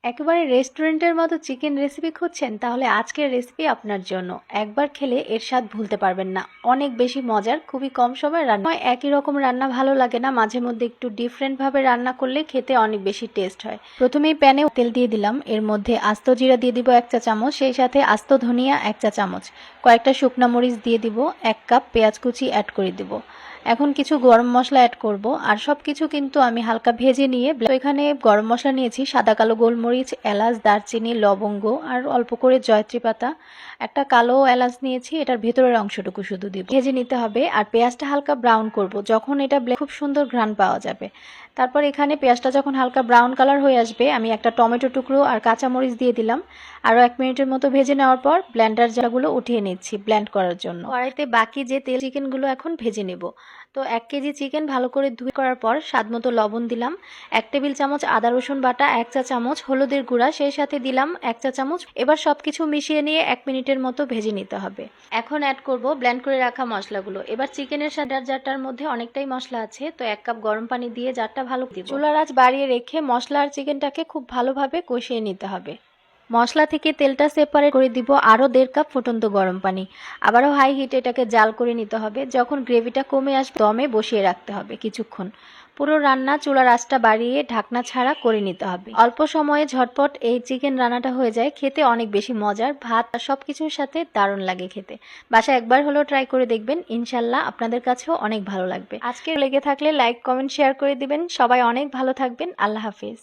একেবারে রেস্টুরেন্টের মতো চিকেন রেসিপি খুঁজছেন? তাহলে আজকের রেসিপি আপনার জন্য। একবার খেলে এর স্বাদ ভুলতে পারবেন না। অনেক বেশি মজার, খুবই কম সময়ে রান্না। একই রকম রান্না ভালো লাগে না, মাঝে মধ্যে একটু ডিফারেন্টভাবে রান্না করলে খেতে অনেক বেশি টেস্ট হয়। প্রথমেই প্যানে তেল দিয়ে দিলাম, এর মধ্যে আস্ত জিরা দিয়ে দিব 1 চা চামচ, সেই সাথে আস্ত ধনিয়া 1 চা চামচ, কয়েকটা শুকনা মরিচ দিয়ে দিব, 1 কাপ পেঁয়াজ কুচি অ্যাড করে দিব। এখন কিছু গরম মশলা অ্যাড করব, আর সব কিছু কিন্তু আমি হালকা ভেজে নিয়ে এখানে গরম মশলা নিয়েছি, সাদা কালো গোলমরিচ, এলাচ, দারচিনি, লবঙ্গ আর অল্প করে জয়ত্রী পাতা, একটা কালো এলাচ নিয়েছি, এটার ভেতরের অংশটুকু শুধু দিব। ভেজে নিতে হবে আর পেঁয়াজটা হালকা ব্রাউন করব, যখন এটা খুব সুন্দর ঘ্রাণ পাওয়া যাবে। তারপর এখানে পেঁয়াজটা যখন হালকা ব্রাউন কালার হয়ে আসবে, আমি একটা টমেটো টুকরো আর কাঁচামরিচ দিয়ে দিলাম। আরও 1 মিনিটের মতো ভেজে নেওয়ার পর ব্লেন্ডার জারগুলো উঠিয়ে নিচ্ছি ব্লেন্ড করার জন্য। কড়াইতে বাকি যে তেল চিকেনগুলো এখন ভেজে নেব। তো 1 কেজি চিকেন ভালো করে ধুয়ে করার পর স্বাদমতো লবণ দিলাম, 1 টেবিল চামচ আদা রসুন বাটা, 1 চা চামচ হলুদের গুঁড়া, সেই সাথে দিলাম 1 চা চামচ। এবার সবকিছু মিশিয়ে নিয়ে 1 মিনিটের মতো ভেজে নিতে হবে। এখন অ্যাড করব ব্লেন্ড করে রাখা মশলাগুলো। এবার চিকেনের সাথে জারটার মধ্যে অনেকটাই মশলা আছে, তো 1 কাপ গরম পানি দিয়ে জারটা ভালো দিব। চুলার আঁচ বাড়িয়ে রেখে মশলা আর চিকেনটাকে খুব ভালোভাবে কষিয়ে নিতে হবে। মশলা থেকে তেলটা সেপারেট করে দিব আরও 1.5 কাপ ফুটন্ত গরম পানি। আবারও হাই হিটে এটাকে জাল করে নিতে হবে। যখন গ্রেভিটা কমে আসবে দমে বসিয়ে রাখতে হবে কিছুক্ষণ। পুরো রান্না চুলার আঁচটা বাড়িয়ে ঢাকনা ছাড়া করে নিতে হবে। অল্প সময়ে ঝটপট এই চিকেন রান্নাটা হয়ে যায়, খেতে অনেক বেশি মজার, ভাত আর সব কিছুর সাথে দারুণ লাগে খেতে। বাসায় একবার হলেও ট্রাই করে দেখবেন, ইনশাল্লাহ আপনাদের কাছেও অনেক ভালো লাগবে। আজকে লেগে থাকলে লাইক, কমেন্ট, শেয়ার করে দিবেন। সবাই অনেক ভালো থাকবেন। আল্লাহ হাফিজ।